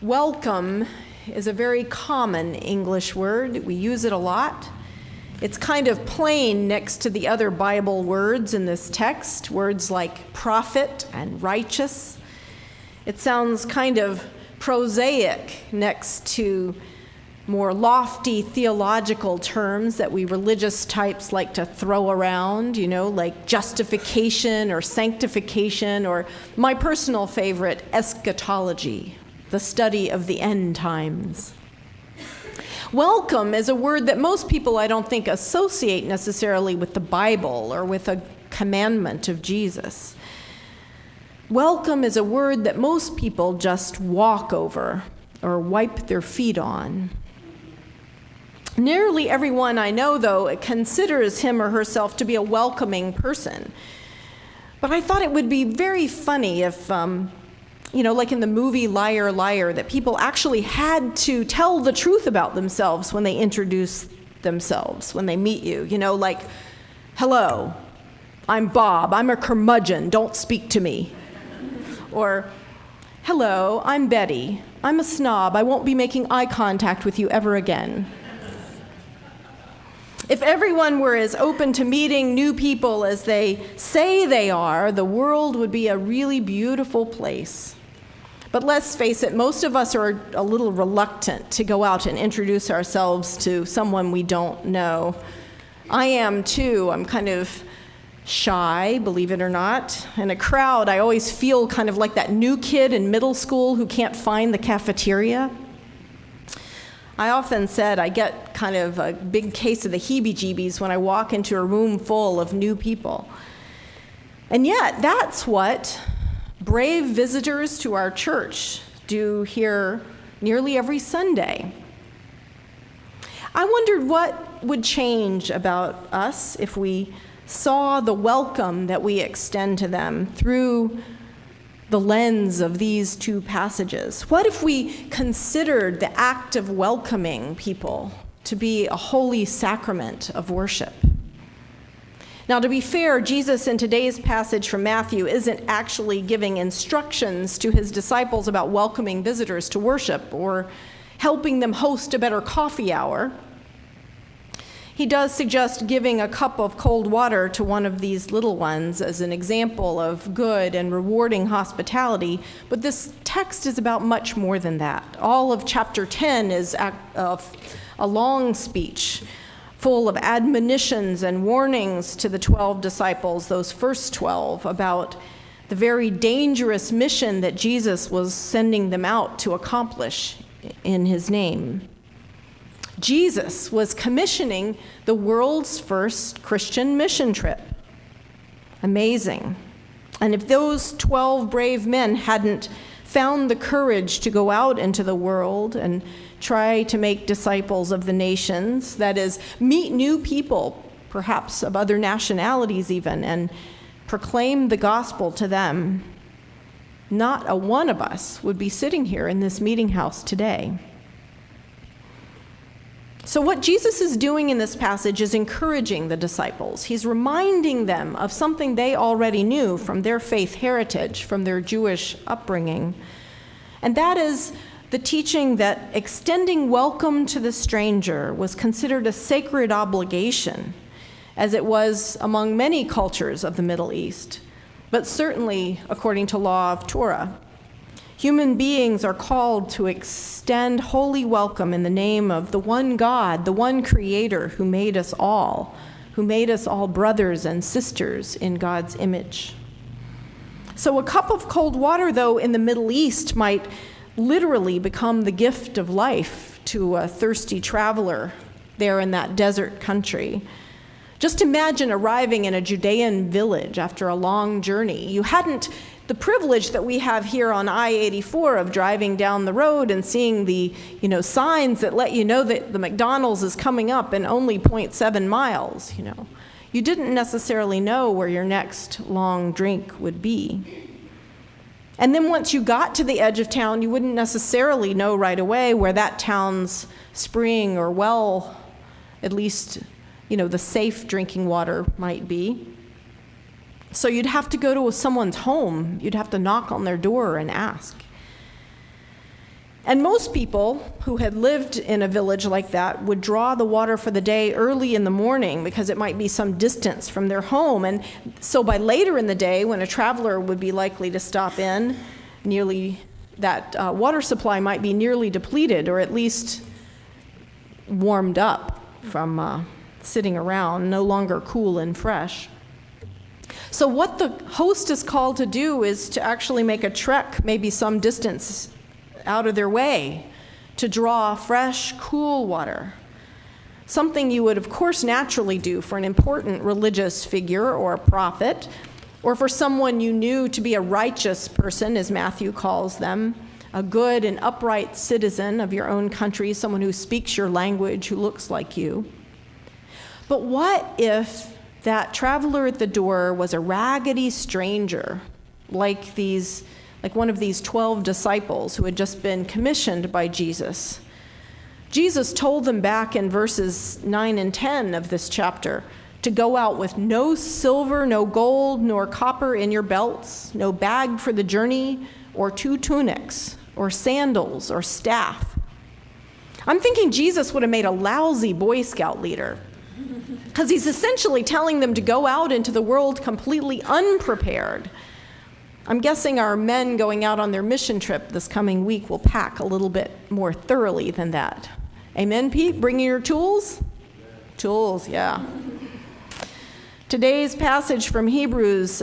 Welcome is a very common English word. We use it a lot. It's kind of plain next to the other Bible words in this text, words like prophet and righteous. It sounds kind of prosaic next to more lofty theological terms that we religious types like to throw around, like justification or sanctification, or my personal favorite, eschatology, the study of the end times. Welcome is a word that most people, I don't think, associate necessarily with the Bible or with a commandment of Jesus. Welcome is a word that most people just walk over or wipe their feet on. Nearly everyone I know, though, considers him or herself to be a welcoming person. But I thought it would be very funny if, like in the movie Liar, Liar, that people actually had to tell the truth about themselves when they introduce themselves, when they meet you. Like, hello, I'm Bob, I'm a curmudgeon, don't speak to me. Or, hello, I'm Betty, I'm a snob, I won't be making eye contact with you ever again. If everyone were as open to meeting new people as they say they are, the world would be a really beautiful place. But let's face it, most of us are a little reluctant to go out and introduce ourselves to someone we don't know. I am too. I'm kind of shy, believe it or not. In a crowd, I always feel kind of like that new kid in middle school who can't find the cafeteria. I often said I get kind of a big case of the heebie-jeebies when I walk into a room full of new people. And yet, that's what brave visitors to our church do here nearly every Sunday. I wondered what would change about us if we saw the welcome that we extend to them through the lens of these two passages. What if we considered the act of welcoming people to be a holy sacrament of worship? Now, to be fair, Jesus in today's passage from Matthew isn't actually giving instructions to his disciples about welcoming visitors to worship or helping them host a better coffee hour. He does suggest giving a cup of cold water to one of these little ones as an example of good and rewarding hospitality, but this text is about much more than that. All of chapter 10 is a long speech full of admonitions and warnings to the 12 disciples, those first 12, about the very dangerous mission that Jesus was sending them out to accomplish in his name. Jesus was commissioning the world's first Christian mission trip. Amazing. And if those 12 brave men hadn't found the courage to go out into the world and try to make disciples of the nations, that is, meet new people, perhaps of other nationalities even, and proclaim the gospel to them, not a one of us would be sitting here in this meeting house today. So what Jesus is doing in this passage is encouraging the disciples. He's reminding them of something they already knew from their faith heritage, from their Jewish upbringing. And that is the teaching that extending welcome to the stranger was considered a sacred obligation, as it was among many cultures of the Middle East, but certainly according to law of Torah. Human beings are called to extend holy welcome in the name of the one God, the one Creator who made us all brothers and sisters in God's image. So a cup of cold water, though, in the Middle East might literally become the gift of life to a thirsty traveler there in that desert country. Just imagine arriving in a Judean village after a long journey. You hadn't the privilege that we have here on I-84 of driving down the road and seeing the, signs that let you know that the McDonald's is coming up in only 0.7 miles, You didn't necessarily know where your next long drink would be. And then once you got to the edge of town, you wouldn't necessarily know right away where that town's spring or well, at least, the safe drinking water might be. So you'd have to go to someone's home. You'd have to knock on their door and ask. And most people who had lived in a village like that would draw the water for the day early in the morning because it might be some distance from their home. And so by later in the day, when a traveler would be likely to stop in, that water supply might be nearly depleted, or at least warmed up from sitting around, no longer cool and fresh. So what the host is called to do is to actually make a trek, maybe some distance out of their way, to draw fresh, cool water. Something you would, of course, naturally do for an important religious figure or a prophet, or for someone you knew to be a righteous person, as Matthew calls them, a good and upright citizen of your own country, someone who speaks your language, who looks like you. But what if that traveler at the door was a raggedy stranger, like one of these 12 disciples who had just been commissioned by Jesus? Jesus told them back in verses 9 and 10 of this chapter to go out with no silver, no gold, nor copper in your belts, no bag for the journey, or 2 tunics, or sandals, or staff. I'm thinking Jesus would have made a lousy Boy Scout leader, because he's essentially telling them to go out into the world completely unprepared. I'm guessing our men going out on their mission trip this coming week will pack a little bit more thoroughly than that. Amen, Pete? Bringing your tools? Tools, yeah. Today's passage from Hebrews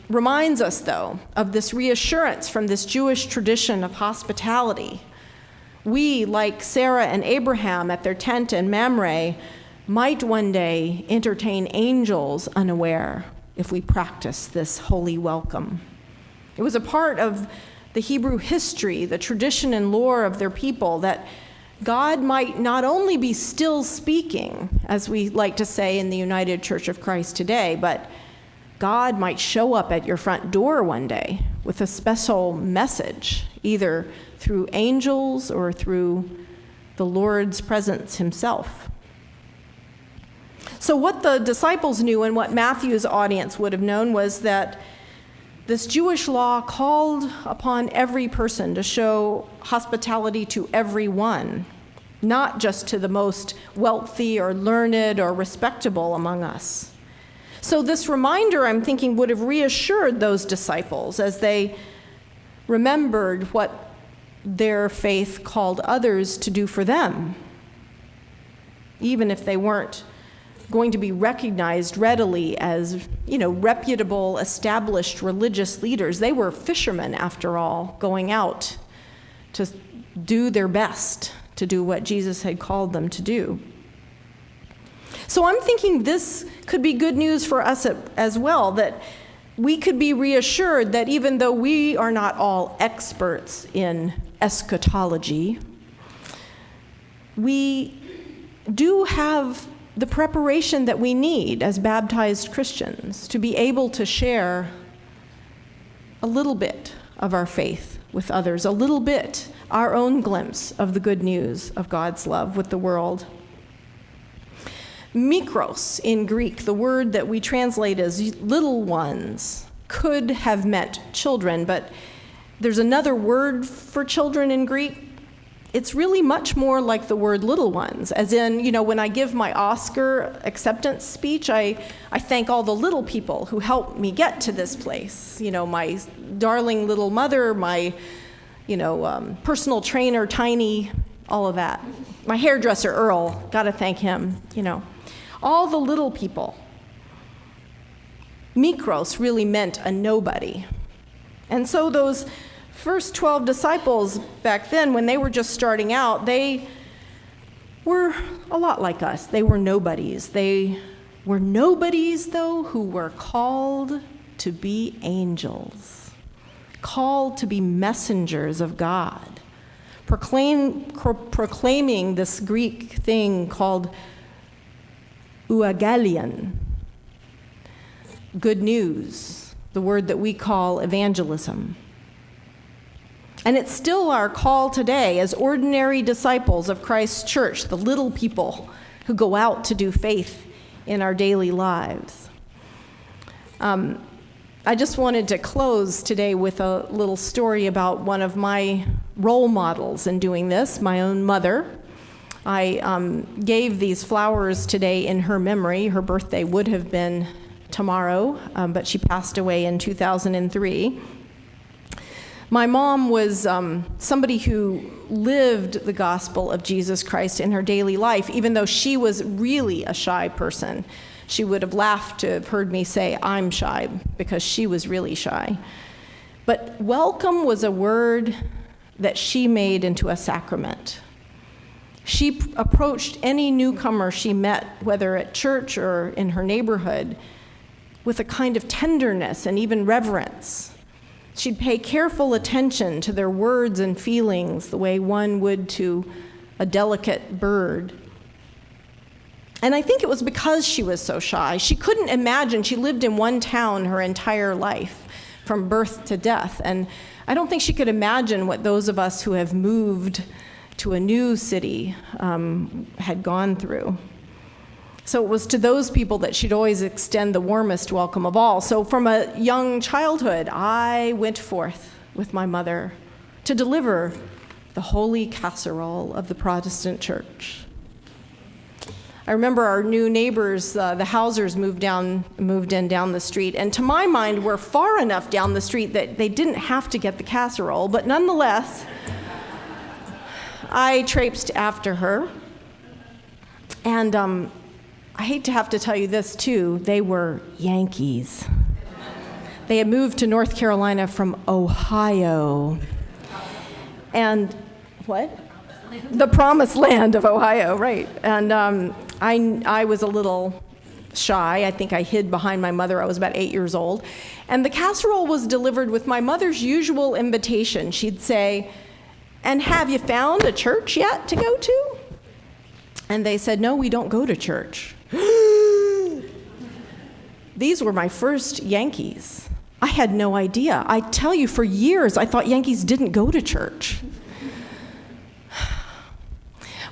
reminds us, though, of this reassurance from this Jewish tradition of hospitality. We, like Sarah and Abraham at their tent in Mamre, might one day entertain angels unaware if we practice this holy welcome. It was a part of the Hebrew history, the tradition and lore of their people, that God might not only be still speaking, as we like to say in the United Church of Christ today, but God might show up at your front door one day with a special message, either through angels or through the Lord's presence himself. So what the disciples knew and what Matthew's audience would have known was that this Jewish law called upon every person to show hospitality to everyone, not just to the most wealthy or learned or respectable among us. So this reminder, I'm thinking, would have reassured those disciples as they remembered what their faith called others to do for them, even if they weren't going to be recognized readily as, reputable, established religious leaders. They were fishermen, after all, going out to do their best to do what Jesus had called them to do. So I'm thinking this could be good news for us as well, that we could be reassured that even though we are not all experts in eschatology, we do have the preparation that we need as baptized Christians to be able to share a little bit of our faith with others, a little bit, our own glimpse of the good news of God's love with the world. Mikros in Greek, the word that we translate as little ones, could have meant children, but there's another word for children in Greek. It's really much more like the word little ones, as in, when I give my Oscar acceptance speech, I thank all the little people who helped me get to this place. My darling little mother, my, personal trainer, Tiny, all of that. My hairdresser, Earl, gotta thank him, All the little people. Mikros really meant a nobody. And so those first 12 disciples back then, when they were just starting out, they were a lot like us. They were nobodies. They were nobodies, though, who were called to be angels, called to be messengers of God, proclaiming this Greek thing called euangelion, good news, the word that we call evangelism. And it's still our call today as ordinary disciples of Christ's church, the little people who go out to do faith in our daily lives. I just wanted to close today with a little story about one of my role models in doing this. My own mother. I gave these flowers today in her memory. Her birthday would have been tomorrow, but she passed away in 2003. My mom was somebody who lived the gospel of Jesus Christ in her daily life, even though she was really a shy person. She would have laughed to have heard me say, I'm shy, because she was really shy. But welcome was a word that she made into a sacrament. She approached any newcomer she met, whether at church or in her neighborhood, with a kind of tenderness and even reverence. She'd pay careful attention to their words and feelings the way one would to a delicate bird. And I think it was because she was so shy. She couldn't imagine. She lived in one town her entire life, from birth to death. And I don't think she could imagine what those of us who have moved to a new city had gone through. So it was to those people that she'd always extend the warmest welcome of all. So from a young childhood, I went forth with my mother to deliver the holy casserole of the Protestant church. I remember our new neighbors, the Hausers, moved in down the street, and to my mind, were far enough down the street that they didn't have to get the casserole, but nonetheless, I traipsed after her, and I hate to have to tell you this too, they were Yankees. They had moved to North Carolina from Ohio. And what? The promised land of Ohio, right. And I was a little shy. I think I hid behind my mother. I was about 8 years old. And the casserole was delivered with my mother's usual invitation. She'd say, and have you found a church yet to go to? And they said, no, we don't go to church. These were my first Yankees. I had no idea. I tell you, for years, I thought Yankees didn't go to church.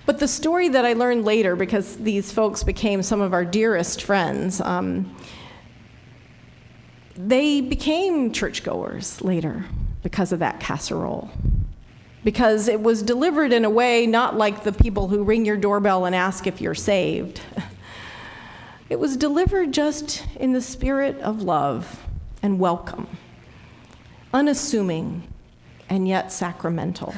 But the story that I learned later, because these folks became some of our dearest friends, they became churchgoers later because of that casserole. Because it was delivered in a way not like the people who ring your doorbell and ask if you're saved. It was delivered just in the spirit of love and welcome, unassuming and yet sacramental.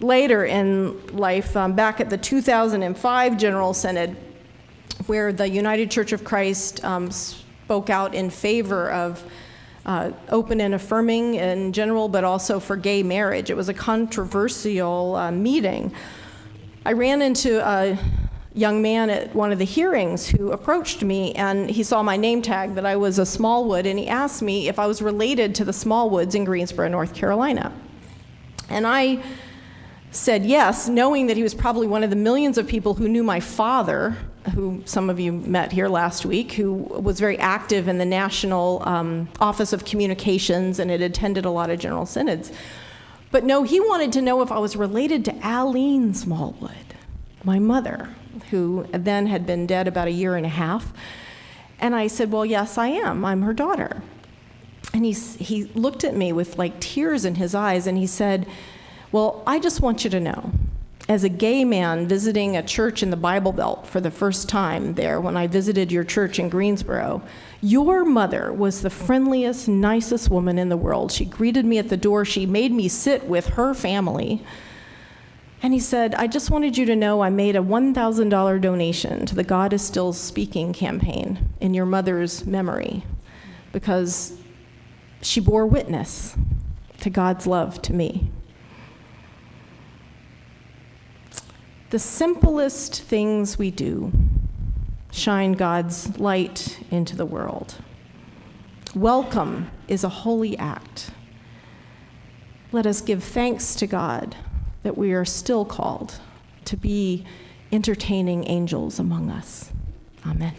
Later in life, back at the 2005 General Synod, where the United Church of Christ spoke out in favor of open and affirming in general, but also for gay marriage. It was a controversial meeting. I ran into a young man at one of the hearings who approached me, and he saw my name tag that I was a Smallwood, and he asked me if I was related to the Smallwoods in Greensboro, North Carolina. And I said yes, knowing that he was probably one of the millions of people who knew my father, who some of you met here last week, who was very active in the National Office of Communications and had attended a lot of General Synods. But no, he wanted to know if I was related to Aline Smallwood, my mother, who then had been dead about 1.5 years. And I said, well, yes, I am. I'm her daughter. And he looked at me with like tears in his eyes, and he said, well, I just want you to know, as a gay man visiting a church in the Bible Belt for the first time there, when I visited your church in Greensboro, your mother was the friendliest, nicest woman in the world. She greeted me at the door. She made me sit with her family. And he said, I just wanted you to know I made a $1,000 donation to the God is Still Speaking campaign in your mother's memory, because she bore witness to God's love to me. The simplest things we do shine God's light into the world. Welcome is a holy act. Let us give thanks to God that we are still called to be entertaining angels among us. Amen.